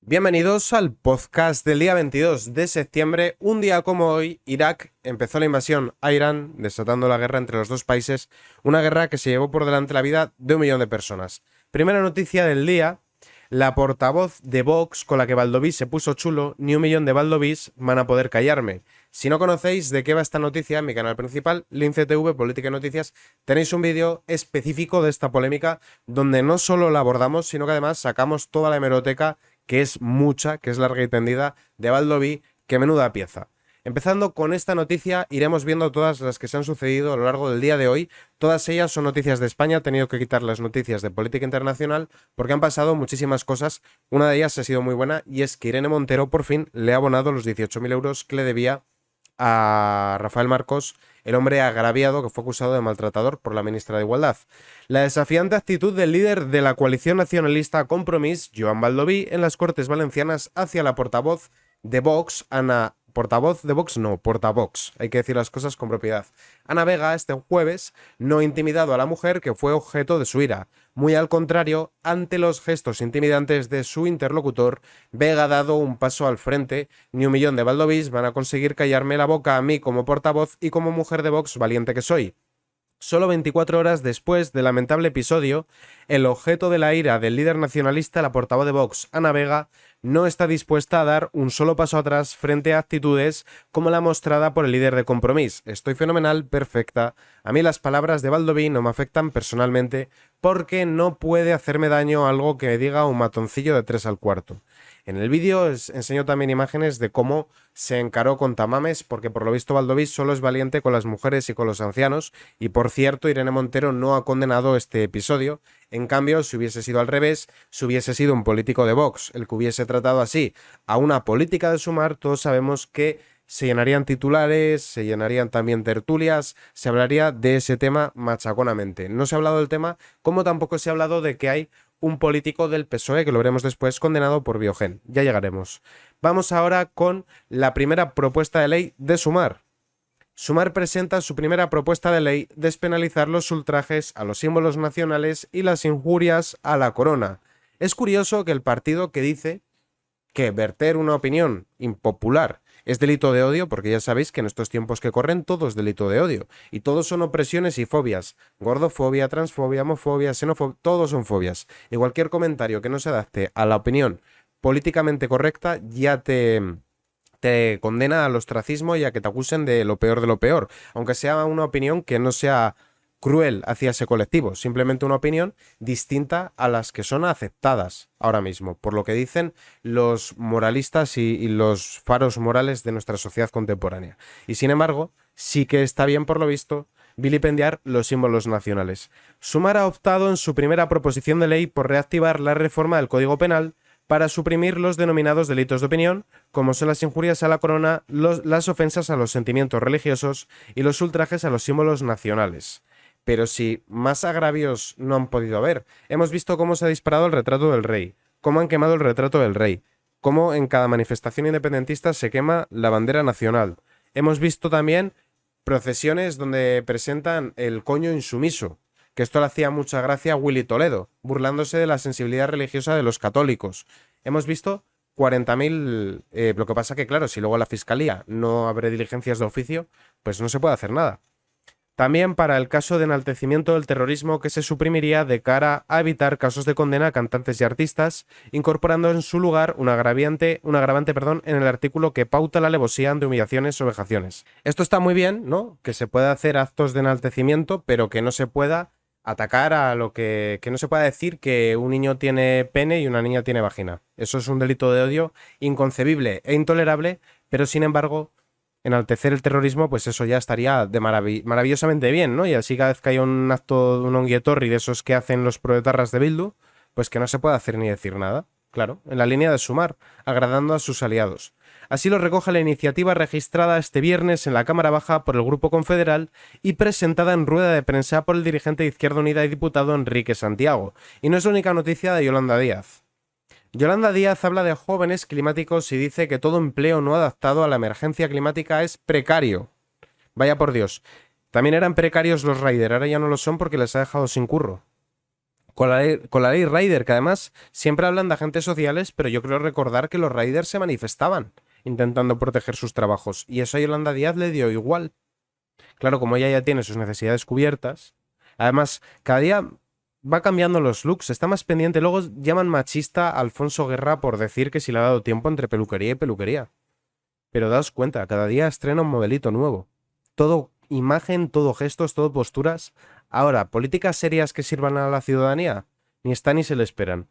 Bienvenidos al podcast del día 22 de septiembre. Un día como hoy, Irak empezó la invasión a Irán, desatando la guerra entre los dos países, una guerra que se llevó por delante la vida de 1 millón de personas. Primera noticia del día: la portavoz de Vox con la que Baldoví se puso chulo, ni 1 millón de Baldovís van a poder callarme. Si no conocéis de qué va esta noticia, en mi canal principal, LinceTV, Política y Noticias, tenéis un vídeo específico de esta polémica donde no solo la abordamos, sino que además sacamos toda la hemeroteca, que es mucha, que es larga y tendida, de Baldoví, que menuda pieza. Empezando con esta noticia, iremos viendo todas las que se han sucedido a lo largo del día de hoy. Todas ellas son noticias de España. He tenido que quitar las noticias de política internacional porque han pasado muchísimas cosas. Una de ellas ha sido muy buena, y es que Irene Montero por fin le ha abonado los 18.000 euros que le debía a Rafael Marcos, el hombre agraviado que fue acusado de maltratador por la ministra de Igualdad. La desafiante actitud del líder de la coalición nacionalista Compromís, Joan Baldoví, en las Cortes Valencianas hacia la portavoz de Vox, portavox, hay que decir las cosas con propiedad. Ana Vega, este jueves, no ha intimidado a la mujer que fue objeto de su ira. Muy al contrario, ante los gestos intimidantes de su interlocutor, Vega ha dado un paso al frente. Ni 1 millón de Baldovís van a conseguir callarme la boca a mí como portavoz y como mujer de Vox valiente que soy. Solo 24 horas después del lamentable episodio, el objeto de la ira del líder nacionalista, la portavoz de Vox, Ana Vega, no está dispuesta a dar un solo paso atrás frente a actitudes como la mostrada por el líder de Compromís. Estoy fenomenal, perfecta. A mí las palabras de Baldoví no me afectan personalmente porque no puede hacerme daño algo que me diga un matoncillo de 3 al cuarto. En el vídeo enseño también imágenes de cómo se encaró con Tamames, porque por lo visto Baldoví solo es valiente con las mujeres y con los ancianos, y por cierto Irene Montero no ha condenado este episodio. En cambio, si hubiese sido al revés, si hubiese sido un político de Vox el que hubiese tratado así a una política de Sumar, todos sabemos que se llenarían titulares, se llenarían también tertulias, se hablaría de ese tema machaconamente. No se ha hablado del tema, como tampoco se ha hablado de que hay un político del PSOE, que lo veremos después, condenado por Biogen. Ya llegaremos. Vamos ahora con la primera propuesta de ley de Sumar. Sumar presenta su primera propuesta de ley: despenalizar los ultrajes a los símbolos nacionales y las injurias a la corona. Es curioso que el partido que dice que verter una opinión impopular es delito de odio, porque ya sabéis que en estos tiempos que corren todo es delito de odio, y todos son opresiones y fobias: gordofobia, transfobia, homofobia, xenofobia, todos son fobias, y cualquier comentario que no se adapte a la opinión políticamente correcta ya te condena al ostracismo y a que te acusen de lo peor, aunque sea una opinión que no sea cruel hacia ese colectivo, simplemente una opinión distinta a las que son aceptadas ahora mismo, por lo que dicen los moralistas y los faros morales de nuestra sociedad contemporánea. Y sin embargo, sí que está bien, por lo visto, vilipendiar los símbolos nacionales. Sumar ha optado en su primera proposición de ley por reactivar la reforma del Código Penal para suprimir los denominados delitos de opinión, como son las injurias a la corona, las ofensas a los sentimientos religiosos y los ultrajes a los símbolos nacionales. Pero si más agravios no han podido haber. Hemos visto cómo se ha disparado el retrato del rey, cómo han quemado el retrato del rey, cómo en cada manifestación independentista se quema la bandera nacional. Hemos visto también procesiones donde presentan el coño insumiso, que esto le hacía mucha gracia a Willy Toledo, burlándose de la sensibilidad religiosa de los católicos. Hemos visto 40.000... lo que pasa que, claro, si luego la fiscalía no abre diligencias de oficio, pues no se puede hacer nada. También para el caso de enaltecimiento del terrorismo, que se suprimiría de cara a evitar casos de condena a cantantes y artistas, incorporando en su lugar un agravante, en el artículo que pauta la alevosía ante humillaciones o vejaciones. Esto está muy bien, ¿no? Que se pueda hacer actos de enaltecimiento, pero que no se pueda atacar a lo que no se pueda decir que un niño tiene pene y una niña tiene vagina. Eso es un delito de odio inconcebible e intolerable, pero sin embargo enaltecer el terrorismo, pues eso ya estaría de maravillosamente bien, ¿no? Y así cada vez que hay un acto, un onguietorri de esos que hacen los proetarras de Bildu, pues que no se puede hacer ni decir nada, claro, en la línea de Sumar, agradando a sus aliados. Así lo recoge la iniciativa registrada este viernes en la Cámara Baja por el Grupo Confederal y presentada en rueda de prensa por el dirigente de Izquierda Unida y diputado Enrique Santiago. Y no es la única noticia de Yolanda Díaz. Yolanda Díaz habla de jóvenes climáticos y dice que todo empleo no adaptado a la emergencia climática es precario. Vaya por Dios. También eran precarios los Rider, ahora ya no lo son porque les ha dejado sin curro. Con la ley Rider, que además siempre hablan de agentes sociales, pero yo creo recordar que los Riders se manifestaban intentando proteger sus trabajos. Y eso a Yolanda Díaz le dio igual. Claro, como ella ya tiene sus necesidades cubiertas. Además, cada día va cambiando los looks, está más pendiente. Luego llaman machista a Alfonso Guerra por decir que si le ha dado tiempo entre peluquería y peluquería. Pero daos cuenta, cada día estrena un modelito nuevo. Todo imagen, todo gestos, todo posturas. Ahora, políticas serias que sirvan a la ciudadanía, ni están ni se le esperan.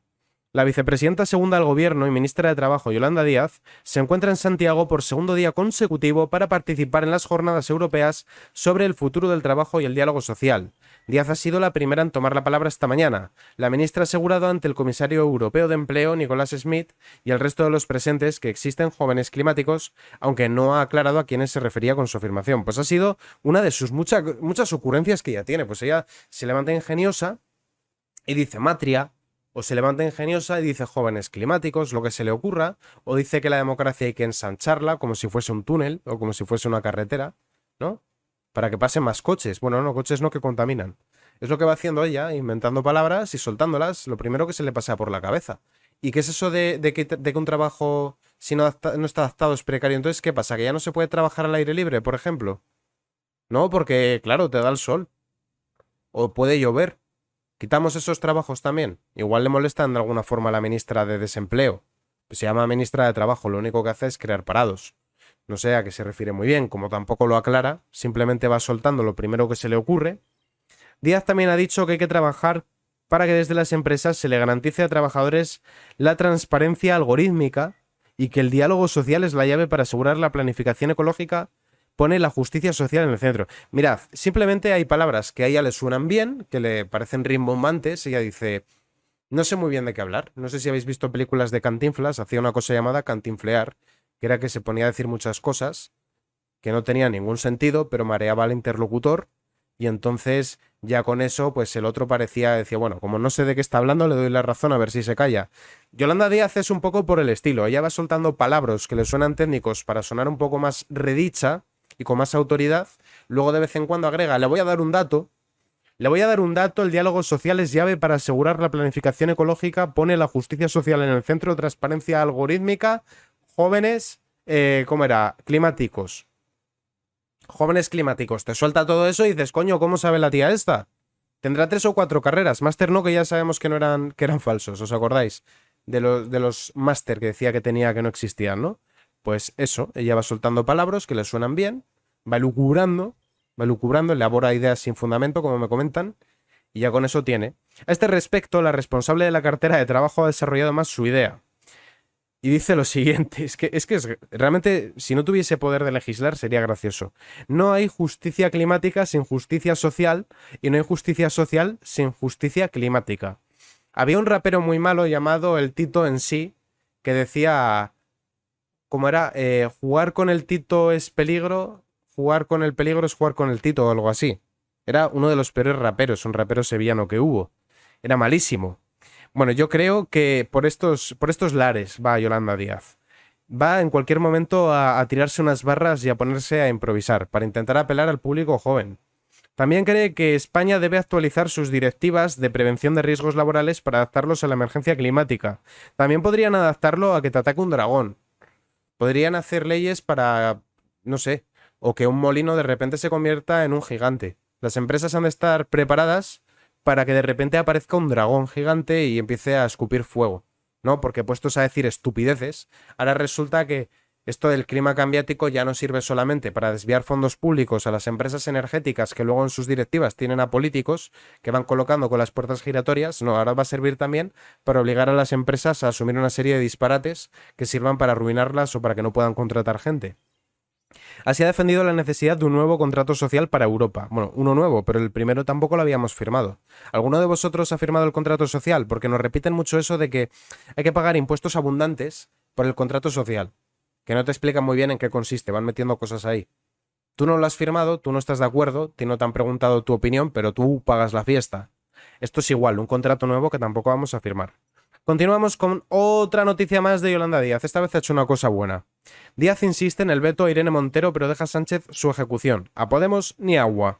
La vicepresidenta segunda del Gobierno y ministra de Trabajo, Yolanda Díaz, se encuentra en Santiago por segundo día consecutivo para participar en las jornadas europeas sobre el futuro del trabajo y el diálogo social. Díaz ha sido la primera en tomar la palabra esta mañana. La ministra ha asegurado ante el comisario europeo de Empleo, Nicolás Schmit, y el resto de los presentes que existen jóvenes climáticos, aunque no ha aclarado a quiénes se refería con su afirmación. Pues ha sido una de sus muchas ocurrencias que ella tiene. Pues ella se levanta ingeniosa y dice matria, o se levanta ingeniosa y dice jóvenes climáticos, lo que se le ocurra, o dice que la democracia hay que ensancharla como si fuese un túnel o como si fuese una carretera, ¿no? Para que pasen más coches. Bueno, no, coches no que contaminan. Es lo que va haciendo ella, inventando palabras y soltándolas, lo primero que se le pasa por la cabeza. ¿Y qué es eso de que un trabajo, si no está adaptado, es precario? Entonces, ¿qué pasa? ¿Que ya no se puede trabajar al aire libre, por ejemplo? No, porque, claro, te da el sol. O puede llover. ¿Quitamos esos trabajos también? Igual le molestan de alguna forma a la ministra de Desempleo. Pues se llama ministra de Trabajo, lo único que hace es crear parados. No sé a qué se refiere muy bien, como tampoco lo aclara, simplemente va soltando lo primero que se le ocurre. Díaz también ha dicho que hay que trabajar para que desde las empresas se le garantice a trabajadores la transparencia algorítmica y que el diálogo social es la llave para asegurar la planificación ecológica. Pone la justicia social en el centro. Mirad, simplemente hay palabras que a ella le suenan bien, que le parecen rimbombantes. Ella dice, no sé muy bien de qué hablar. No sé si habéis visto películas de Cantinflas, hacía una cosa llamada cantinflear, que era que se ponía a decir muchas cosas que no tenían ningún sentido, pero mareaba al interlocutor. Y entonces, ya con eso, pues el otro decía, bueno, como no sé de qué está hablando, le doy la razón a ver si se calla. Yolanda Díaz es un poco por el estilo. Ella va soltando palabras que le suenan técnicos para sonar un poco más redicha y con más autoridad. Luego de vez en cuando agrega, le voy a dar un dato, el diálogo social es llave para asegurar la planificación ecológica, pone la justicia social en el centro, transparencia algorítmica, jóvenes, ¿cómo era? Climáticos. Jóvenes climáticos. Te suelta todo eso y dices, coño, ¿cómo sabe la tía esta? Tendrá 3 o 4 carreras. Máster no, que ya sabemos que no eran falsos, ¿os acordáis? De los máster que decía que tenía que no existían, ¿no? Pues eso, ella va soltando palabras que le suenan bien, va lucubrando, elabora ideas sin fundamento, como me comentan, y ya con eso tiene. A este respecto, la responsable de la cartera de trabajo ha desarrollado más su idea. Y dice lo siguiente, realmente, si no tuviese poder de legislar, sería gracioso. No hay justicia climática sin justicia social, y no hay justicia social sin justicia climática. Había un rapero muy malo llamado El Tito en sí, que decía, ¿cómo era? Jugar con el Tito es peligro, jugar con el peligro es jugar con el Tito o algo así. Era uno de los peores raperos, un rapero sevillano que hubo. Era malísimo. Bueno, yo creo que por estos lares va Yolanda Díaz. Va en cualquier momento a tirarse unas barras y a ponerse a improvisar para intentar apelar al público joven. También cree que España debe actualizar sus directivas de prevención de riesgos laborales para adaptarlos a la emergencia climática. También podrían adaptarlo a que te ataque un dragón. Podrían hacer leyes para, no sé, o que un molino de repente se convierta en un gigante. Las empresas han de estar preparadas para que de repente aparezca un dragón gigante y empiece a escupir fuego, ¿no? Porque puestos a decir estupideces, ahora resulta que esto del clima cambiático ya no sirve solamente para desviar fondos públicos a las empresas energéticas que luego en sus directivas tienen a políticos que van colocando con las puertas giratorias, no, ahora va a servir también para obligar a las empresas a asumir una serie de disparates que sirvan para arruinarlas o para que no puedan contratar gente. Así ha defendido la necesidad de un nuevo contrato social para Europa. Bueno, uno nuevo, pero el primero tampoco lo habíamos firmado. ¿Alguno de vosotros ha firmado el contrato social? Porque nos repiten mucho eso de que hay que pagar impuestos abundantes por el contrato social, que no te explican muy bien en qué consiste, van metiendo cosas ahí. Tú no lo has firmado, tú no estás de acuerdo, no te han preguntado tu opinión, pero tú pagas la fiesta. Esto es igual, un contrato nuevo que tampoco vamos a firmar. Continuamos con otra noticia más de Yolanda Díaz. Esta vez ha hecho una cosa buena. Díaz insiste en el veto a Irene Montero, pero deja a Sánchez su ejecución. A Podemos ni agua.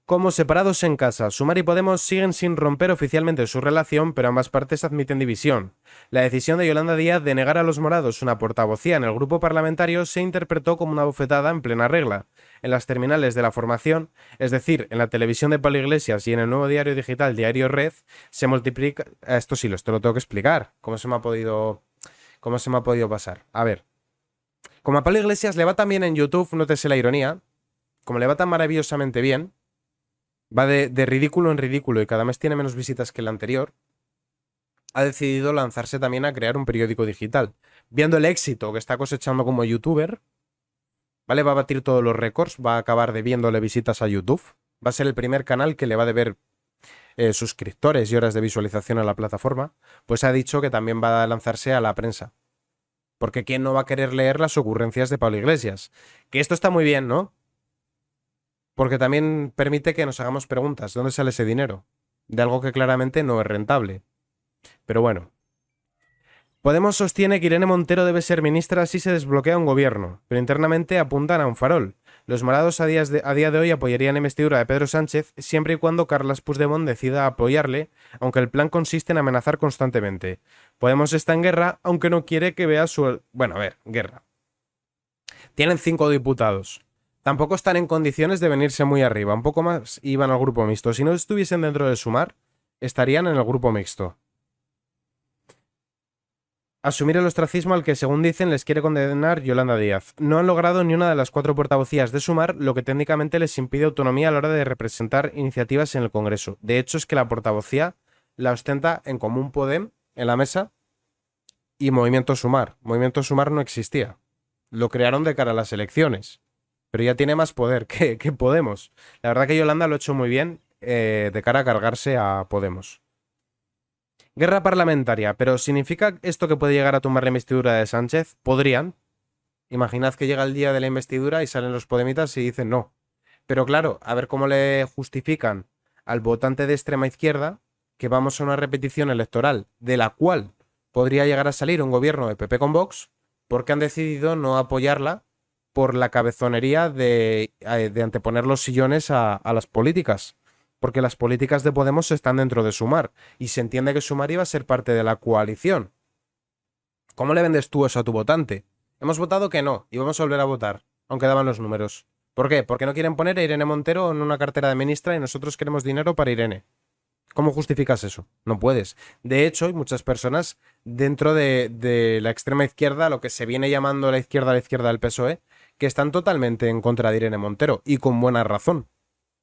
como separados en casa. Sumar y Podemos siguen sin romper oficialmente su relación, pero ambas partes admiten división. La decisión de Yolanda Díaz de negar a los morados una portavocía en el grupo parlamentario se interpretó como una bofetada en plena regla. En las terminales de la formación, es decir, en la televisión de Pablo Iglesias y en el nuevo diario digital Diario Red, se multiplica... Esto sí, esto lo tengo que explicar. ¿Cómo se me ha podido pasar? A ver. Como a Pablo Iglesias le va tan bien en YouTube, nótese la ironía, como le va tan maravillosamente bien, va de ridículo en ridículo y cada mes tiene menos visitas que el anterior, ha decidido lanzarse también a crear un periódico digital. Viendo el éxito que está cosechando como youtuber, ¿vale? Va a batir todos los récords, va a acabar debiéndole visitas a YouTube, va a ser el primer canal que le va a deber suscriptores y horas de visualización a la plataforma, pues ha dicho que también va a lanzarse a la prensa. Porque ¿quién no va a querer leer las ocurrencias de Pablo Iglesias? Que esto está muy bien, ¿no? Porque también permite que nos hagamos preguntas. ¿Dónde sale ese dinero? De algo que claramente no es rentable. Pero bueno. Podemos sostiene que Irene Montero debe ser ministra si se desbloquea un gobierno, pero internamente apuntan a un farol. Los morados a día de hoy apoyarían la investidura de Pedro Sánchez siempre y cuando Carles Puigdemont decida apoyarle, aunque el plan consiste en amenazar constantemente. Podemos está en guerra, aunque no quiere que vea su... Bueno, a ver, guerra. Tienen 5 diputados. Tampoco están en condiciones de venirse muy arriba. Un poco más iban al grupo mixto. Si no estuviesen dentro de Sumar, estarían en el grupo mixto. Asumir el ostracismo al que, según dicen, les quiere condenar Yolanda Díaz. No han logrado ni una de las 4 portavocías de Sumar, lo que técnicamente les impide autonomía a la hora de representar iniciativas en el Congreso. De hecho, es que la portavocía la ostenta en Común Podem, en la mesa, y Movimiento Sumar. Movimiento Sumar no existía. Lo crearon de cara a las elecciones. Pero ya tiene más poder que Podemos. La verdad que Yolanda lo ha hecho muy bien de cara a cargarse a Podemos. Guerra parlamentaria, pero ¿significa esto que puede llegar a tumbar la investidura de Sánchez? Podrían. Imaginad que llega el día de la investidura y salen los podemitas y dicen no. Pero claro, a ver cómo le justifican al votante de extrema izquierda que vamos a una repetición electoral de la cual podría llegar a salir un gobierno de PP con Vox, porque han decidido no apoyarla por la cabezonería de anteponer los sillones a las políticas. Porque las políticas de Podemos están dentro de Sumar, y se entiende que Sumar iba a ser parte de la coalición. ¿Cómo le vendes tú eso a tu votante? Hemos votado que no, y vamos a volver a votar, aunque daban los números. ¿Por qué? Porque no quieren poner a Irene Montero en una cartera de ministra y nosotros queremos dinero para Irene. ¿Cómo justificas eso? No puedes. De hecho, hay muchas personas dentro de la extrema izquierda, lo que se viene llamando la izquierda del PSOE, que están totalmente en contra de Irene Montero, y con buena razón.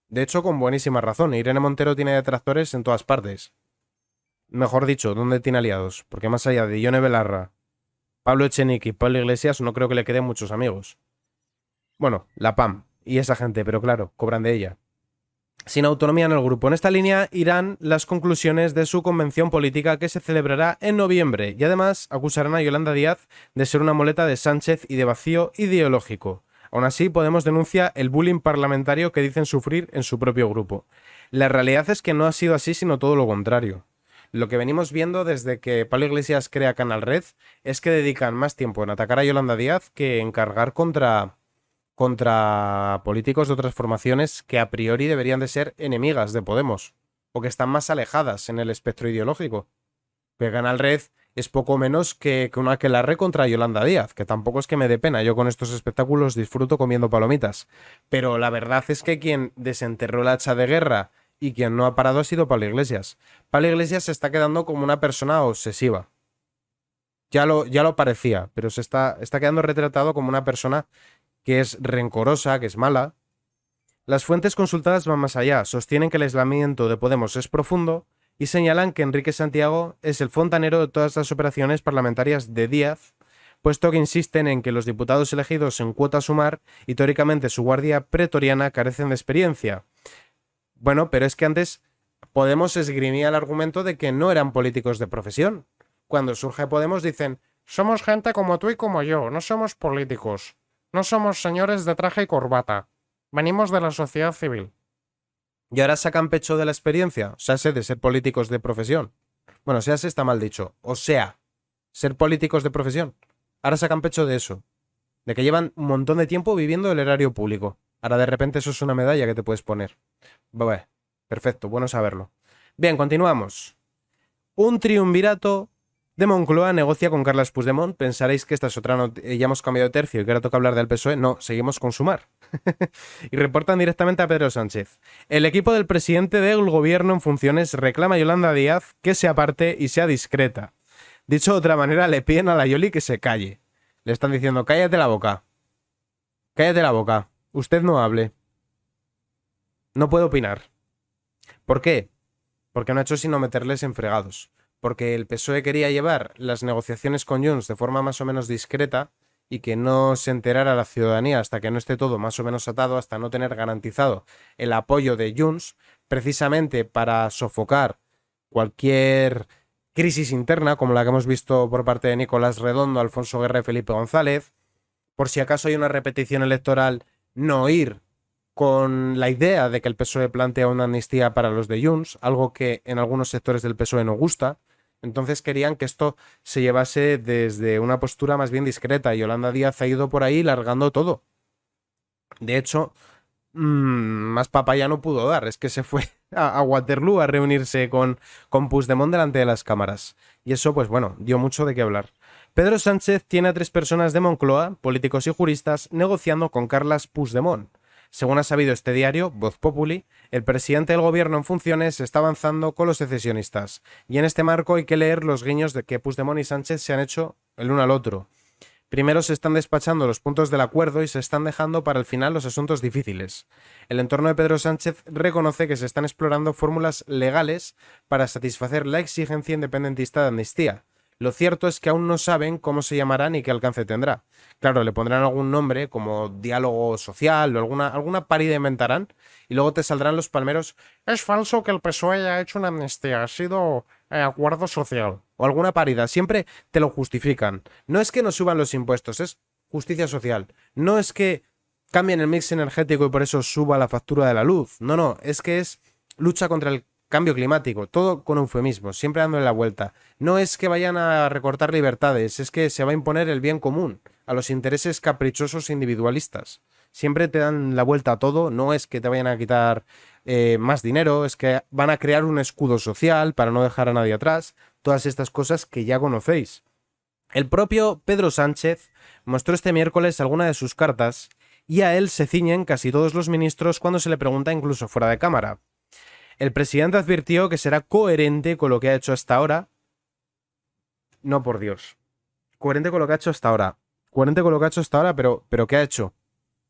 De hecho, con buenísima razón. Irene Montero tiene detractores en todas partes. Mejor dicho, ¿dónde tiene aliados? Porque más allá de Ione Belarra, Pablo Echenique y Pablo Iglesias, no creo que le queden muchos amigos. Bueno, la PAM y esa gente, pero claro, cobran de ella. Sin autonomía en el grupo. En esta línea irán las conclusiones de su convención política que se celebrará en noviembre, y además acusarán a Yolanda Díaz de ser una muleta de Sánchez y de vacío ideológico. Aún así, Podemos denuncia el bullying parlamentario que dicen sufrir en su propio grupo. La realidad es que no ha sido así, sino todo lo contrario. Lo que venimos viendo desde que Pablo Iglesias crea Canal Red es que dedican más tiempo en atacar a Yolanda Díaz que en cargar contra políticos de otras formaciones que a priori deberían de ser enemigas de Podemos o que están más alejadas en el espectro ideológico. Pero Canal Red es poco menos que una aquelarre contra Yolanda Díaz, que tampoco es que me dé pena. Yo con estos espectáculos disfruto comiendo palomitas. Pero la verdad es que quien desenterró el hacha de guerra y quien no ha parado ha sido Pablo Iglesias. Pablo Iglesias se está quedando como una persona obsesiva. Ya lo parecía, pero se está quedando retratado como una persona que es rencorosa, que es mala. Las fuentes consultadas van más allá. Sostienen que el aislamiento de Podemos es profundo y señalan que Enrique Santiago es el fontanero de todas las operaciones parlamentarias de Díaz, puesto que insisten en que los diputados elegidos en cuota Sumar y teóricamente su guardia pretoriana carecen de experiencia. Bueno, pero es que antes Podemos esgrimía el argumento de que no eran políticos de profesión. Cuando surge Podemos dicen, somos gente como tú y como yo, no somos políticos, no somos señores de traje y corbata, venimos de la sociedad civil. Y ahora sacan pecho de la experiencia, o sea, de ser políticos de profesión. Bueno, se está mal dicho. O sea, ser políticos de profesión. Ahora sacan pecho de eso. De que llevan un montón de tiempo viviendo el erario público. Ahora de repente eso es una medalla que te puedes poner. Bueno, perfecto, bueno saberlo. Bien, continuamos. Un triunvirato de Moncloa negocia con Carles Puigdemont. Pensaréis que esta es otra ya hemos cambiado de tercio y que ahora toca hablar del PSOE. No, seguimos con Sumar. Y reportan directamente a Pedro Sánchez. El equipo del presidente del gobierno en funciones reclama a Yolanda Díaz que se aparte y sea discreta. Dicho de otra manera, le piden a la Yoli que se calle. Le están diciendo, cállate la boca. Cállate la boca. Usted no hable. No puede opinar. ¿Por qué? Porque no ha hecho sino meterles en fregados. Porque el PSOE quería llevar las negociaciones con Junts de forma más o menos discreta y que no se enterara la ciudadanía hasta que no esté todo más o menos atado, hasta no tener garantizado el apoyo de Junts, precisamente para sofocar cualquier crisis interna, como la que hemos visto por parte de Nicolás Redondo, Alfonso Guerra y Felipe González. Por si acaso hay una repetición electoral, no ir con la idea de que el PSOE plantea una amnistía para los de Junts, algo que en algunos sectores del PSOE no gusta. Entonces querían que esto se llevase desde una postura más bien discreta y Yolanda Díaz ha ido por ahí largando todo. De hecho, más papaya no pudo dar, es que se fue a Waterloo a reunirse con Puigdemont delante de las cámaras. Y eso, pues bueno, dio mucho de qué hablar. Pedro Sánchez tiene a 3 personas de Moncloa, políticos y juristas, negociando con Carles Puigdemont. Según ha sabido este diario, Voz Populi, el presidente del gobierno en funciones está avanzando con los secesionistas. Y en este marco hay que leer los guiños de que Puigdemont y Sánchez se han hecho el uno al otro. Primero se están despachando los puntos del acuerdo y se están dejando para el final los asuntos difíciles. El entorno de Pedro Sánchez reconoce que se están explorando fórmulas legales para satisfacer la exigencia independentista de amnistía. Lo cierto es que aún no saben cómo se llamará ni qué alcance tendrá. Claro, le pondrán algún nombre como diálogo social o alguna parida inventarán y luego te saldrán los palmeros. Es falso que el PSOE haya hecho una amnistía, ha sido acuerdo social. O alguna parida, siempre te lo justifican. No es que no suban los impuestos, es justicia social. No es que cambien el mix energético y por eso suba la factura de la luz. No, es que es lucha contra el cambio climático, todo con eufemismos, siempre dándole la vuelta. No es que vayan a recortar libertades, es que se va a imponer el bien común a los intereses caprichosos e individualistas. Siempre te dan la vuelta a todo, no es que te vayan a quitar más dinero, es que van a crear un escudo social para no dejar a nadie atrás, todas estas cosas que ya conocéis. El propio Pedro Sánchez mostró este miércoles alguna de sus cartas y a él se ciñen casi todos los ministros cuando se le pregunta incluso fuera de cámara. El presidente advirtió que será coherente con lo que ha hecho hasta ahora. No, por Dios. Coherente con lo que ha hecho hasta ahora. Coherente con lo que ha hecho hasta ahora, pero ¿qué ha hecho?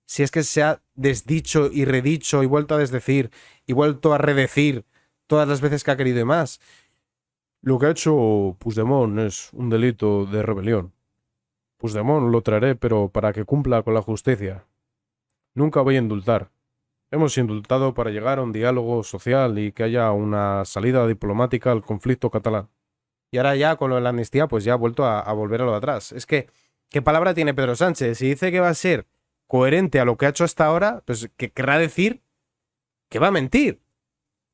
Si es que se ha desdicho y redicho y vuelto a desdecir y vuelto a redecir todas las veces que ha querido y más. Lo que ha hecho Puigdemont es un delito de rebelión. Puigdemont lo traeré, pero para que cumpla con la justicia. Nunca voy a indultar. Hemos indultado para llegar a un diálogo social y que haya una salida diplomática al conflicto catalán. Y ahora ya con lo de la amnistía, pues ya ha vuelto a volver a lo de atrás. Es que, ¿qué palabra tiene Pedro Sánchez? Si dice que va a ser coherente a lo que ha hecho hasta ahora, pues que querrá decir que va a mentir.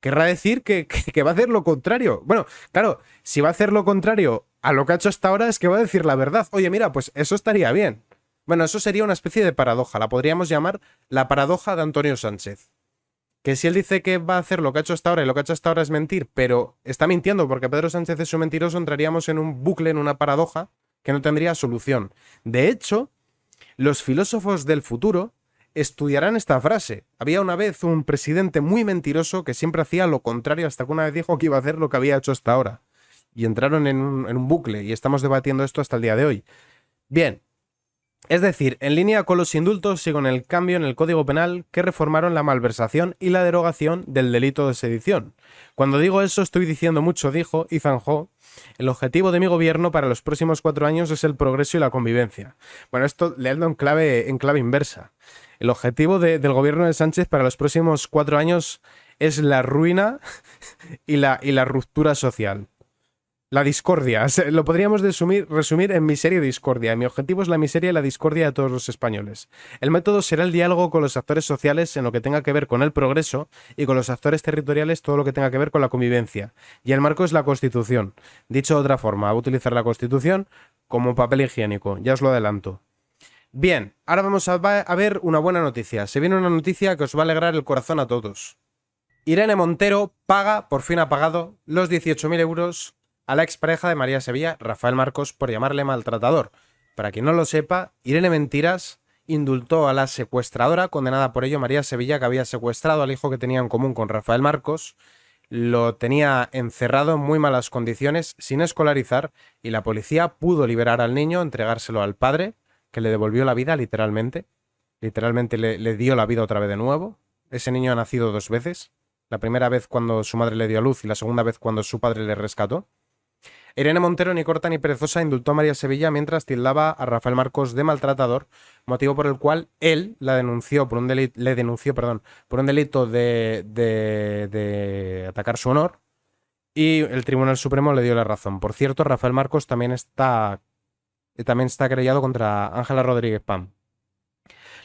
Querrá decir que va a hacer lo contrario. Bueno, claro, si va a hacer lo contrario a lo que ha hecho hasta ahora es que va a decir la verdad. Oye, mira, pues eso estaría bien. Bueno, eso sería una especie de paradoja, la podríamos llamar la paradoja de Antonio Sánchez. Que si él dice que va a hacer lo que ha hecho hasta ahora y lo que ha hecho hasta ahora es mentir, pero está mintiendo porque Pedro Sánchez es un mentiroso, entraríamos en un bucle, en una paradoja que no tendría solución. De hecho, los filósofos del futuro estudiarán esta frase. Había una vez un presidente muy mentiroso que siempre hacía lo contrario hasta que una vez dijo que iba a hacer lo que había hecho hasta ahora. Y entraron en un bucle y estamos debatiendo esto hasta el día de hoy. Bien. Es decir, en línea con los indultos y con el cambio en el Código Penal que reformaron la malversación y la derogación del delito de sedición. Cuando digo eso estoy diciendo mucho, dijo y zanjó. El objetivo de mi gobierno para los próximos 4 años es el progreso y la convivencia. Bueno, esto leedlo en clave inversa. El objetivo del gobierno de Sánchez para los próximos 4 años es la ruina y la ruptura social. La discordia, lo podríamos resumir en miseria y discordia. Mi objetivo es la miseria y la discordia de todos los españoles. El método será el diálogo con los actores sociales en lo que tenga que ver con el progreso y con los actores territoriales todo lo que tenga que ver con la convivencia. Y el marco es la Constitución. Dicho de otra forma, va a utilizar la Constitución como papel higiénico, ya os lo adelanto. Bien, ahora vamos a ver una buena noticia. Se viene una noticia que os va a alegrar el corazón a todos. Irene Montero paga, por fin ha pagado, los 18.000 euros a la expareja de María Sevilla, Rafael Marcos, por llamarle maltratador. Para quien no lo sepa, Irene Mentiras indultó a la secuestradora, condenada por ello, María Sevilla, que había secuestrado al hijo que tenía en común con Rafael Marcos, lo tenía encerrado en muy malas condiciones, sin escolarizar, y la policía pudo liberar al niño, entregárselo al padre, que le devolvió la vida literalmente. Literalmente le dio la vida otra vez de nuevo. Ese niño ha nacido 2 veces. La primera vez cuando su madre le dio a luz y la segunda vez cuando su padre le rescató. Irene Montero, ni corta ni perezosa, indultó a María Sevilla mientras tildaba a Rafael Marcos de maltratador, motivo por el cual él la denunció por un le denunció, perdón, por un delito de atacar su honor, y el Tribunal Supremo le dio la razón. Por cierto, Rafael Marcos también está querellado contra Ángela Rodríguez Pam.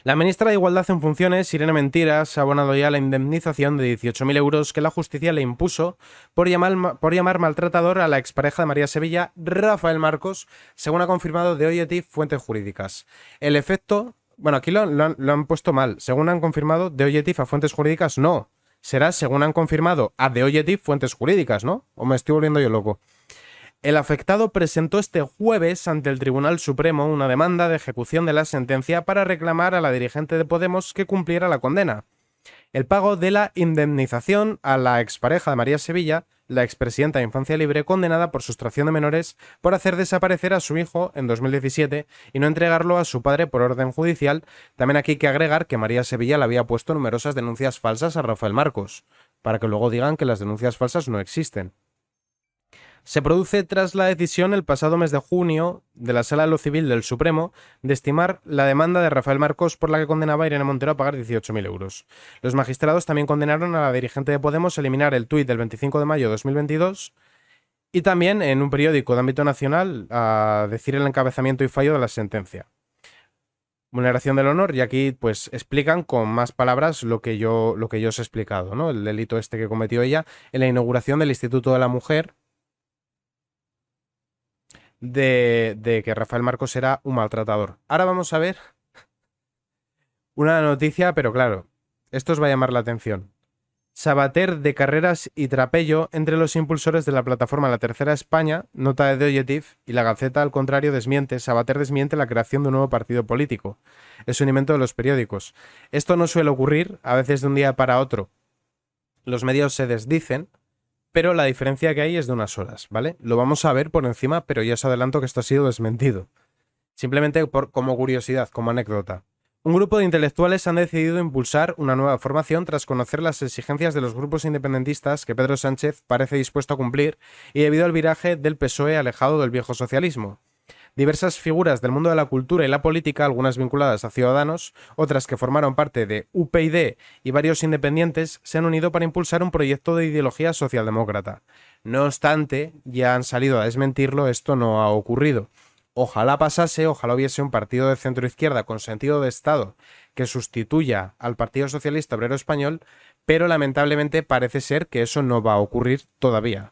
La ministra de Igualdad en funciones, Irene Mentiras, ha abonado ya la indemnización de 18.000 euros que la justicia le impuso por llamar maltratador a la expareja de María Sevilla, Rafael Marcos, según ha confirmado The Objective fuentes jurídicas. El efecto... Bueno, aquí lo han puesto mal. Según han confirmado The Objective a fuentes jurídicas, no. Será según han confirmado a The Objective fuentes jurídicas, ¿no? ¿O me estoy volviendo yo loco? El afectado presentó este jueves ante el Tribunal Supremo una demanda de ejecución de la sentencia para reclamar a la dirigente de Podemos que cumpliera la condena. El pago de la indemnización a la expareja de María Sevilla, la expresidenta de Infancia Libre, condenada por sustracción de menores por hacer desaparecer a su hijo en 2017 y no entregarlo a su padre por orden judicial. También aquí hay que agregar que María Sevilla le había puesto numerosas denuncias falsas a Rafael Marcos, para que luego digan que las denuncias falsas no existen. Se produce tras la decisión el pasado mes de junio de la Sala de lo Civil del Supremo de estimar la demanda de Rafael Marcos por la que condenaba a Irene Montero a pagar 18.000 euros. Los magistrados también condenaron a la dirigente de Podemos a eliminar el tuit del 25 de mayo de 2022 y también en un periódico de ámbito nacional a decir el encabezamiento y fallo de la sentencia. Vulneración del honor, y aquí pues explican con más palabras lo que yo os he explicado, ¿no? El delito este que cometió ella en la inauguración del Instituto de la Mujer, de que Rafael Marcos era un maltratador. Ahora vamos a ver una noticia, pero claro, esto os va a llamar la atención. Sabater de Carreras y Trapello entre los impulsores de la plataforma La Tercera España, nota de The Objective, y la Gaceta, al contrario, desmiente. Sabater desmiente la creación de un nuevo partido político. Es un invento de los periódicos. Esto no suele ocurrir, a veces de un día para otro. Los medios se desdicen, pero la diferencia que hay es de unas horas, ¿vale? Lo vamos a ver por encima, pero ya os adelanto que esto ha sido desmentido. Simplemente como curiosidad, como anécdota. Un grupo de intelectuales han decidido impulsar una nueva formación tras conocer las exigencias de los grupos independentistas que Pedro Sánchez parece dispuesto a cumplir y debido al viraje del PSOE alejado del viejo socialismo. Diversas figuras del mundo de la cultura y la política, algunas vinculadas a Ciudadanos, otras que formaron parte de UPyD y varios independientes, se han unido para impulsar un proyecto de ideología socialdemócrata. No obstante, ya han salido a desmentirlo, esto no ha ocurrido. Ojalá pasase, ojalá hubiese un partido de centro-izquierda con sentido de Estado que sustituya al Partido Socialista Obrero Español, pero lamentablemente parece ser que eso no va a ocurrir todavía.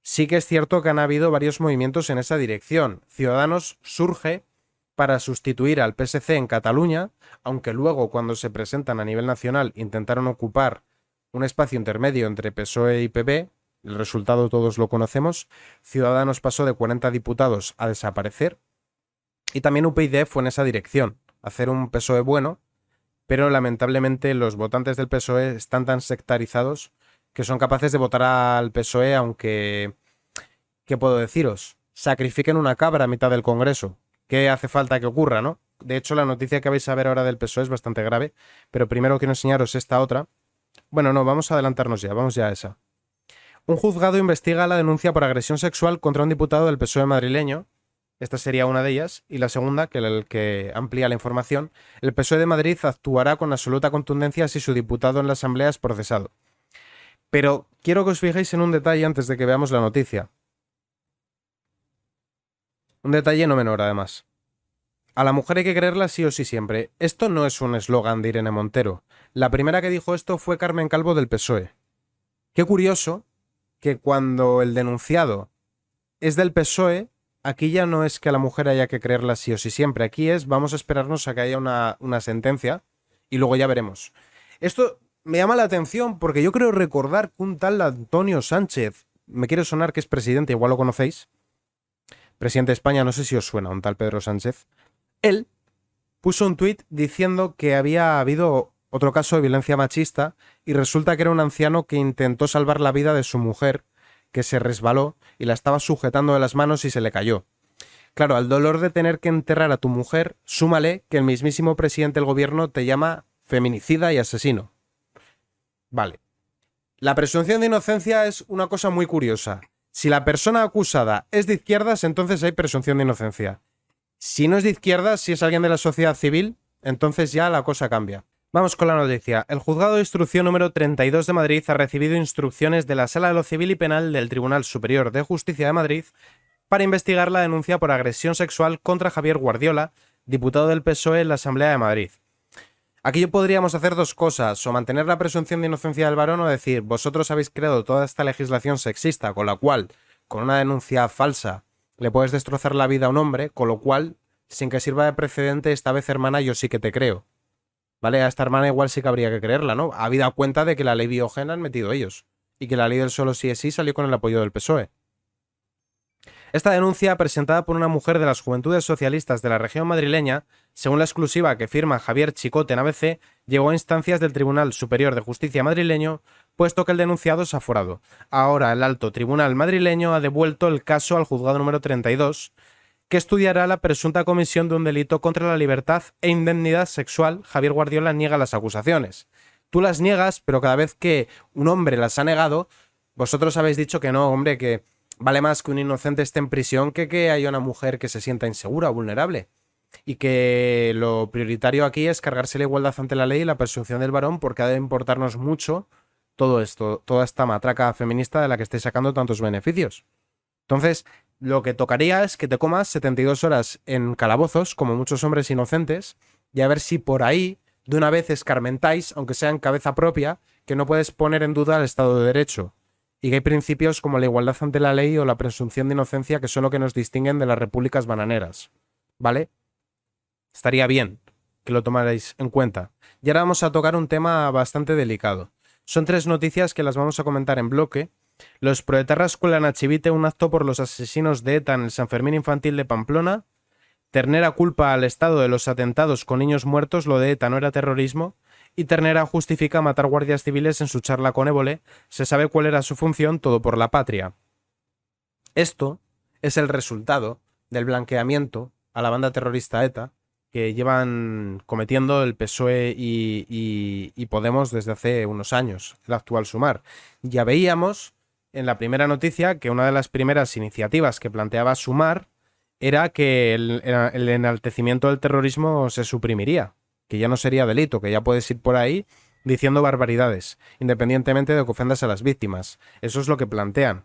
Sí que es cierto que han habido varios movimientos en esa dirección. Ciudadanos surge para sustituir al PSC en Cataluña, aunque luego cuando se presentan a nivel nacional intentaron ocupar un espacio intermedio entre PSOE y PP. El resultado todos lo conocemos. Ciudadanos pasó de 40 diputados a desaparecer. Y también UPyD fue en esa dirección, hacer un PSOE bueno, pero lamentablemente los votantes del PSOE están tan sectarizados que son capaces de votar al PSOE aunque, ¿qué puedo deciros? Sacrifiquen una cabra a mitad del Congreso. ¿Qué hace falta que ocurra, no? De hecho, la noticia que vais a ver ahora del PSOE es bastante grave, pero primero quiero enseñaros esta otra. Bueno, no, vamos a adelantarnos ya, vamos ya a esa. Un juzgado investiga la denuncia por agresión sexual contra un diputado del PSOE madrileño. Esta sería una de ellas. Y la segunda, que el que amplía la información, el PSOE de Madrid actuará con absoluta contundencia si su diputado en la Asamblea es procesado. Pero quiero que os fijéis en un detalle antes de que veamos la noticia. Un detalle no menor, además. A la mujer hay que creerla sí o sí siempre. Esto no es un eslogan de Irene Montero. La primera que dijo esto fue Carmen Calvo del PSOE. Qué curioso que cuando el denunciado es del PSOE, aquí ya no es que a la mujer haya que creerla sí o sí siempre. Aquí es, vamos a esperarnos a que haya una sentencia y luego ya veremos. Esto me llama la atención porque yo creo recordar que un tal Antonio Sánchez, me quiere sonar que es presidente, igual lo conocéis, presidente de España, no sé si os suena, un tal Pedro Sánchez, él puso un tuit diciendo que había habido otro caso de violencia machista y resulta que era un anciano que intentó salvar la vida de su mujer, que se resbaló y la estaba sujetando de las manos y se le cayó. Claro, al dolor de tener que enterrar a tu mujer, súmale que el mismísimo presidente del gobierno te llama feminicida y asesino. Vale. La presunción de inocencia es una cosa muy curiosa. Si la persona acusada es de izquierdas, entonces hay presunción de inocencia. Si no es de izquierdas, si es alguien de la sociedad civil, entonces ya la cosa cambia. Vamos con la noticia. El Juzgado de Instrucción número 32 de Madrid ha recibido instrucciones de la Sala de lo Civil y Penal del Tribunal Superior de Justicia de Madrid para investigar la denuncia por agresión sexual contra Javier Guardiola, diputado del PSOE en la Asamblea de Madrid. Aquí podríamos hacer dos cosas, o mantener la presunción de inocencia del varón o decir, vosotros habéis creado toda esta legislación sexista con la cual, con una denuncia falsa, le puedes destrozar la vida a un hombre, con lo cual, sin que sirva de precedente, esta vez, hermana, yo sí que te creo. ¿Vale? A esta hermana igual sí que habría que creerla, ¿no? Habida cuenta de que la ley biógena han metido ellos y que la ley del solo sí es sí salió con el apoyo del PSOE. Esta denuncia, presentada por una mujer de las Juventudes Socialistas de la región madrileña, según la exclusiva que firma Javier Chicote en ABC, llegó a instancias del Tribunal Superior de Justicia madrileño, puesto que el denunciado es aforado. Ahora el alto tribunal madrileño ha devuelto el caso al juzgado número 32, que estudiará la presunta comisión de un delito contra la libertad e indemnidad sexual. Javier Guardiola niega las acusaciones. Tú las niegas, pero cada vez que un hombre las ha negado, vosotros habéis dicho que no, hombre, que vale más que un inocente esté en prisión que haya una mujer que se sienta insegura o vulnerable. Y que lo prioritario aquí es cargarse la igualdad ante la ley y la presunción del varón, porque ha de importarnos mucho todo esto, toda esta matraca feminista de la que estáis sacando tantos beneficios. Entonces, lo que tocaría es que te comas 72 horas en calabozos, como muchos hombres inocentes, y a ver si por ahí de una vez escarmentáis, aunque sea en cabeza propia, que no puedes poner en duda el Estado de Derecho. Y que hay principios como la igualdad ante la ley o la presunción de inocencia que son lo que nos distinguen de las repúblicas bananeras. ¿Vale? Estaría bien que lo tomarais en cuenta. Y ahora vamos a tocar un tema bastante delicado. Son 3 noticias que las vamos a comentar en bloque. Los proetarras cuelan a Chivite un acto por los asesinos de ETA en el San Fermín Infantil de Pamplona. Ternera culpa al Estado de los atentados con niños muertos, lo de ETA no era terrorismo. Y Ternera justifica matar guardias civiles en su charla con Évole. Se sabe cuál era su función, todo por la patria. Esto es el resultado del blanqueamiento a la banda terrorista ETA que llevan cometiendo el PSOE y Podemos desde hace unos años, el actual Sumar. Ya veíamos en la primera noticia que una de las primeras iniciativas que planteaba Sumar era que el enaltecimiento del terrorismo se suprimiría, que ya no sería delito, que ya puedes ir por ahí diciendo barbaridades, independientemente de que ofendas a las víctimas. Eso es lo que plantean.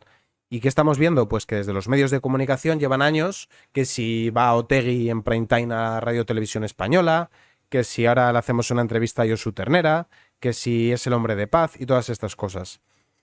¿Y qué estamos viendo? Pues que desde los medios de comunicación llevan años que si va Otegi en prime time a Radio Televisión Española, que si ahora le hacemos una entrevista a Josu Ternera, que si es el hombre de paz y todas estas cosas.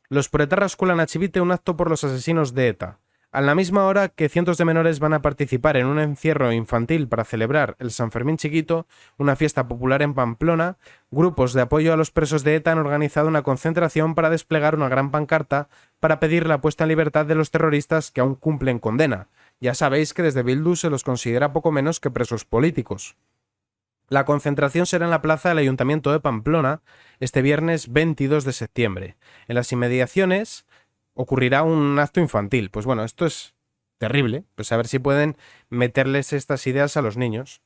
Los proetarras cuelan a Chivite un acto por los asesinos de ETA. A la misma hora que cientos de menores van a participar en un encierro infantil para celebrar el San Fermín Chiquito, una fiesta popular en Pamplona, grupos de apoyo a los presos de ETA han organizado una concentración para desplegar una gran pancarta para pedir la puesta en libertad de los terroristas que aún cumplen condena. Ya sabéis que desde Bildu se los considera poco menos que presos políticos. La concentración será en la plaza del Ayuntamiento de Pamplona este viernes 22 de septiembre. En las inmediaciones ocurrirá un acto infantil. Pues bueno, esto es terrible, pues a ver si pueden meterles estas ideas a los niños.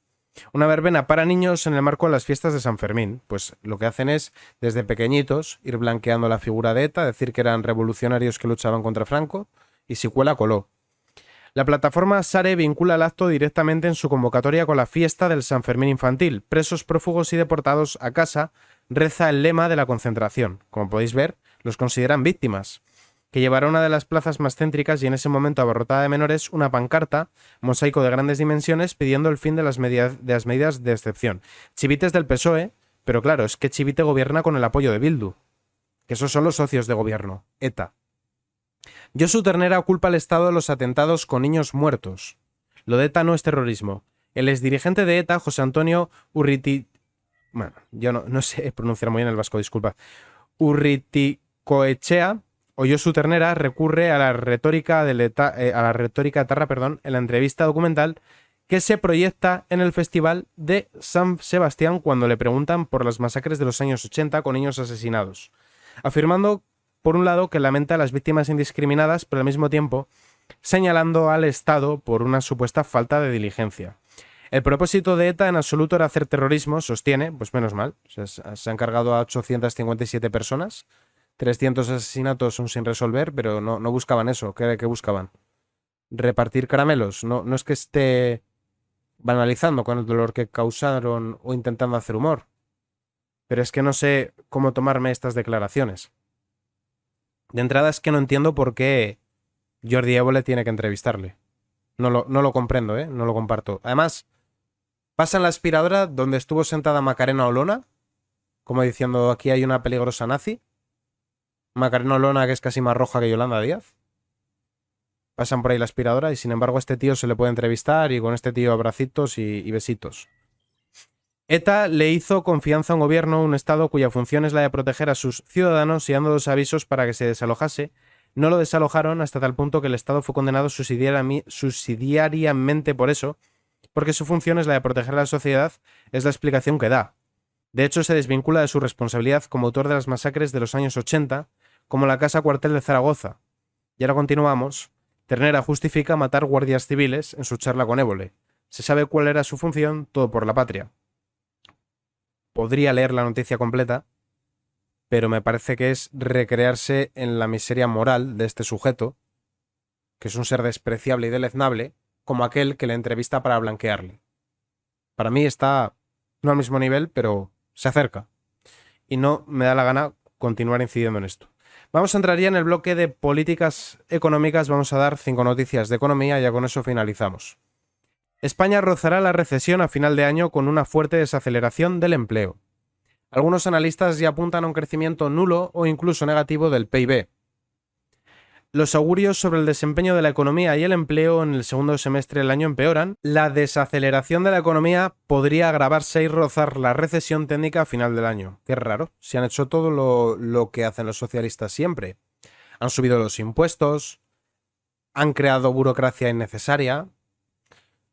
Una verbena para niños en el marco de las fiestas de San Fermín. Pues lo que hacen es, desde pequeñitos, ir blanqueando la figura de ETA, decir que eran revolucionarios que luchaban contra Franco, y si cuela, coló. La plataforma SARE vincula el acto directamente en su convocatoria con la fiesta del San Fermín Infantil. Presos, prófugos y deportados a casa, reza el lema de la concentración. Como podéis ver, los consideran víctimas, que llevará una de las plazas más céntricas y en ese momento abarrotada de menores una pancarta, mosaico de grandes dimensiones, pidiendo el fin de las medidas de excepción. Chivite es del PSOE, pero claro, es que Chivite gobierna con el apoyo de Bildu, que esos son los socios de gobierno, ETA. Josu Ternera culpa al Estado de los atentados con niños muertos. Lo de ETA no es terrorismo. El exdirigente de ETA, José Antonio Urriti... Bueno, yo no sé pronunciar muy bien el vasco, disculpa. Urriticoechea o Josu Ternera recurre a la retórica etarra, en la entrevista documental que se proyecta en el Festival de San Sebastián cuando le preguntan por las masacres de los años 80 con niños asesinados, afirmando, por un lado, que lamenta a las víctimas indiscriminadas, pero al mismo tiempo señalando al Estado por una supuesta falta de diligencia. El propósito de ETA en absoluto era hacer terrorismo, sostiene, pues menos mal, se han cargado a 857 personas, 300 asesinatos son sin resolver, pero no buscaban eso. ¿Qué buscaban? ¿Repartir caramelos? No es que esté banalizando con el dolor que causaron o intentando hacer humor, pero es que no sé cómo tomarme estas declaraciones. De entrada es que no entiendo por qué Jordi Évole tiene que entrevistarle. No lo comprendo, no lo comparto. Además, pasan la aspiradora donde estuvo sentada Macarena Olona, como diciendo aquí hay una peligrosa nazi. Macarena Olona, que es casi más roja que Yolanda Díaz. Pasan por ahí la aspiradora y sin embargo a este tío se le puede entrevistar y con este tío abracitos y besitos. ETA le hizo confianza a un gobierno, un Estado cuya función es la de proteger a sus ciudadanos y dando 2 avisos para que se desalojase. No lo desalojaron hasta tal punto que el Estado fue condenado subsidiariamente por eso, porque su función es la de proteger a la sociedad, es la explicación que da. De hecho, se desvincula de su responsabilidad como autor de las masacres de los años 80, como la Casa Cuartel de Zaragoza. Y ahora continuamos. Ternera justifica matar guardias civiles en su charla con Évole. Se sabe cuál era su función, todo por la patria. Podría leer la noticia completa, pero me parece que es recrearse en la miseria moral de este sujeto, que es un ser despreciable y deleznable, como aquel que le entrevista para blanquearle. Para mí está no al mismo nivel, pero se acerca. Y no me da la gana continuar incidiendo en esto. Vamos a entrar ya en el bloque de políticas económicas. Vamos a dar 5 noticias de economía y ya con eso finalizamos. España rozará la recesión a final de año con una fuerte desaceleración del empleo. Algunos analistas ya apuntan a un crecimiento nulo o incluso negativo del PIB. Los augurios sobre el desempeño de la economía y el empleo en el segundo semestre del año empeoran. La desaceleración de la economía podría agravarse y rozar la recesión técnica a final del año. Qué raro, si han hecho todo lo que hacen los socialistas siempre. Han subido los impuestos, han creado burocracia innecesaria,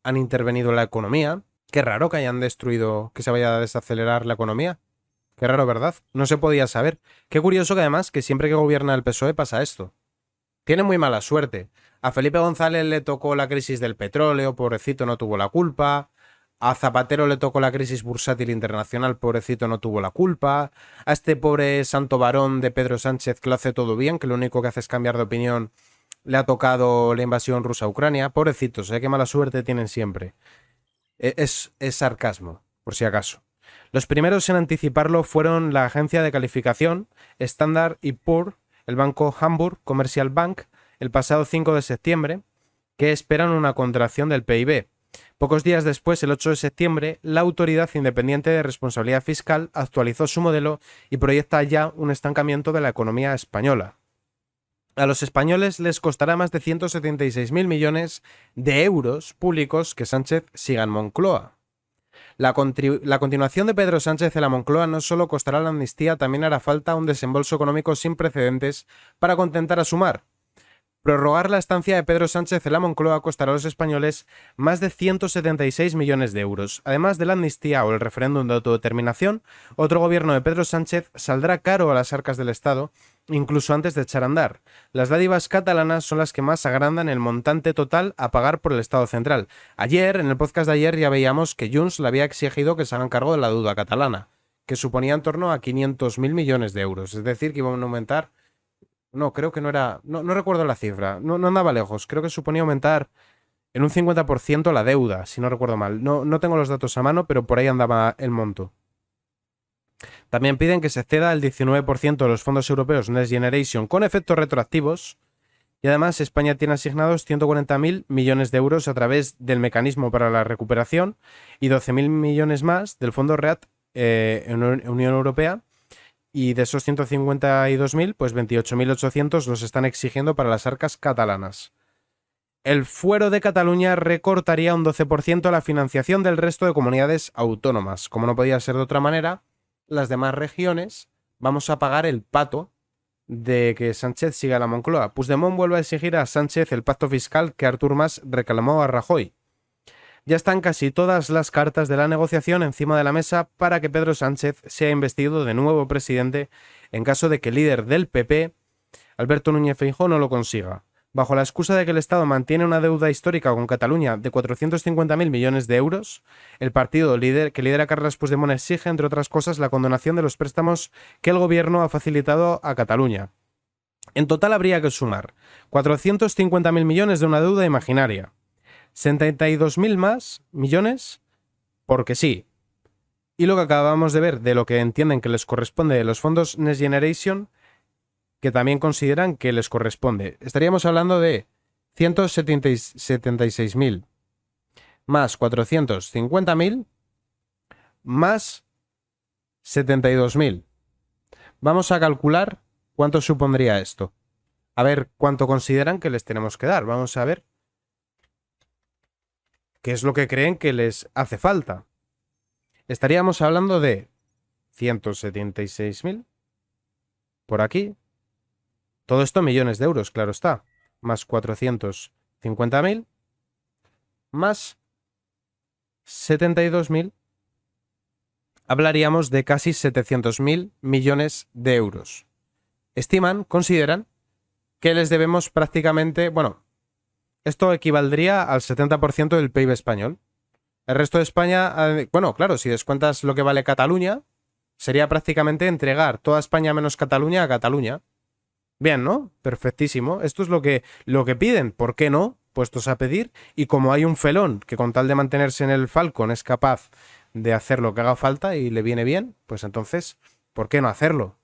han intervenido en la economía. Qué raro que hayan destruido, que se vaya a desacelerar la economía. Qué raro, ¿verdad? No se podía saber. Qué curioso que además que siempre que gobierna el PSOE pasa esto. Tiene muy mala suerte. A Felipe González le tocó la crisis del petróleo, pobrecito, no tuvo la culpa. A Zapatero le tocó la crisis bursátil internacional, pobrecito, no tuvo la culpa. A este pobre santo varón de Pedro Sánchez, que lo hace todo bien, que lo único que hace es cambiar de opinión, le ha tocado la invasión rusa a Ucrania. Pobrecitos, qué mala suerte tienen siempre. Es sarcasmo, por si acaso. Los primeros en anticiparlo fueron la agencia de calificación Standard & Poor's, el banco Hamburg Commercial Bank, el pasado 5 de septiembre, que esperan una contracción del PIB. Pocos días después, el 8 de septiembre, la Autoridad Independiente de Responsabilidad Fiscal actualizó su modelo y proyecta ya un estancamiento de la economía española. A los españoles les costará más de 176.000 millones de euros públicos que Sánchez siga en Moncloa. La continuación de Pedro Sánchez en la Moncloa no solo costará la amnistía, también hará falta un desembolso económico sin precedentes para contentar a Sumar. Prorrogar la estancia de Pedro Sánchez en la Moncloa costará a los españoles más de 176 millones de euros. Además de la amnistía o el referéndum de autodeterminación, otro gobierno de Pedro Sánchez saldrá caro a las arcas del Estado, incluso antes de echar a andar. Las dádivas catalanas son las que más agrandan el montante total a pagar por el Estado central. Ayer, en el podcast de ayer, ya veíamos que Junts le había exigido que se hagan cargo de la deuda catalana, que suponía en torno a 500.000 millones de euros. Es decir, que iban a aumentar... No, creo que no era... No recuerdo la cifra. No andaba lejos. Creo que suponía aumentar en un 50% la deuda, si no recuerdo mal. No tengo los datos a mano, pero por ahí andaba el monto. También piden que se ceda el 19% de los fondos europeos Next Generation con efectos retroactivos. Y además España tiene asignados 140.000 millones de euros a través del mecanismo para la recuperación y 12.000 millones más del fondo REACT en Unión Europea. Y de esos 152.000, pues 28.800 los están exigiendo para las arcas catalanas. El fuero de Cataluña recortaría un 12% la financiación del resto de comunidades autónomas. Como no podía ser de otra manera, las demás regiones vamos a pagar el pato de que Sánchez siga a la Moncloa. Puigdemont vuelve a exigir a Sánchez el pacto fiscal que Artur Mas reclamó a Rajoy. Ya están casi todas las cartas de la negociación encima de la mesa para que Pedro Sánchez sea investido de nuevo presidente en caso de que el líder del PP, Alberto Núñez Feijóo, no lo consiga. Bajo la excusa de que el Estado mantiene una deuda histórica con Cataluña de 450.000 millones de euros, el partido que lidera Carles Puigdemont exige, entre otras cosas, la condonación de los préstamos que el gobierno ha facilitado a Cataluña. En total habría que sumar 450.000 millones de una deuda imaginaria, 72.000 más millones porque sí. Y lo que acabamos de ver de lo que entienden que les corresponde de los fondos Next Generation, que también consideran que les corresponde. Estaríamos hablando de 176.000 más 450.000 más 72.000. Vamos a calcular cuánto supondría esto. A ver cuánto consideran que les tenemos que dar. Vamos a ver qué es lo que creen que les hace falta. Estaríamos hablando de 176.000 por aquí. Todo esto millones de euros, claro está. Más 450.000 más 72.000. Hablaríamos de casi 700.000 millones de euros. Consideran que les debemos prácticamente, bueno, esto equivaldría al 70% del PIB español. El resto de España, bueno, claro, si descuentas lo que vale Cataluña, sería prácticamente entregar toda España menos Cataluña a Cataluña. Bien, ¿no? Perfectísimo. Esto es lo que piden. ¿Por qué no? Puestos a pedir. Y como hay un felón que con tal de mantenerse en el Falcon es capaz de hacer lo que haga falta y le viene bien, pues entonces, ¿por qué no hacerlo?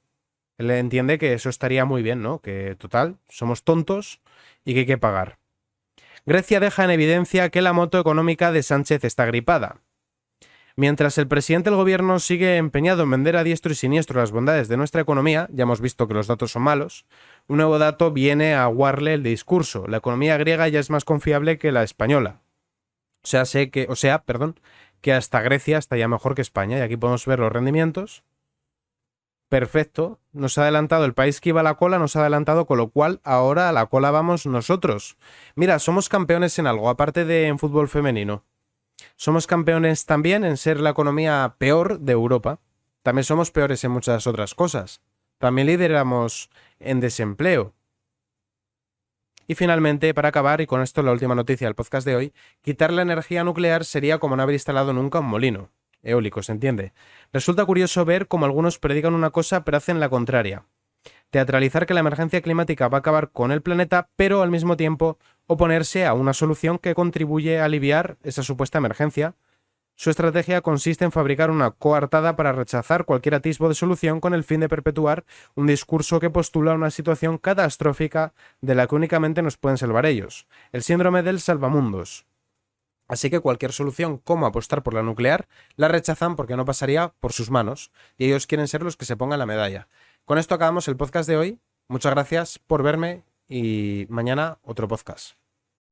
Él entiende que eso estaría muy bien, ¿no? Que total, somos tontos y que hay que pagar. Grecia deja en evidencia que la moto económica de Sánchez está gripada. Mientras el presidente del gobierno sigue empeñado en vender a diestro y siniestro las bondades de nuestra economía, ya hemos visto que los datos son malos, un nuevo dato viene a aguarle el discurso. La economía griega ya es más confiable que la española. Que hasta Grecia está ya mejor que España. Y aquí podemos ver los rendimientos. Perfecto. Nos ha adelantado el país que iba a la cola, nos ha adelantado, con lo cual ahora a la cola vamos nosotros. Mira, somos campeones en algo, aparte de en fútbol femenino. Somos campeones también en ser la economía peor de Europa. También somos peores en muchas otras cosas. También lideramos en desempleo. Y finalmente, para acabar, y con esto la última noticia del podcast de hoy, quitar la energía nuclear sería como no haber instalado nunca un molino eólico, ¿se entiende? Resulta curioso ver cómo algunos predican una cosa pero hacen la contraria. Teatralizar que la emergencia climática va a acabar con el planeta, pero al mismo tiempo oponerse a una solución que contribuye a aliviar esa supuesta emergencia. Su estrategia consiste en fabricar una coartada para rechazar cualquier atisbo de solución con el fin de perpetuar un discurso que postula una situación catastrófica de la que únicamente nos pueden salvar ellos, el síndrome del salvamundos. Así que cualquier solución como apostar por la nuclear la rechazan porque no pasaría por sus manos y ellos quieren ser los que se pongan la medalla. Con esto acabamos el podcast de hoy. Muchas gracias por verme y mañana otro podcast.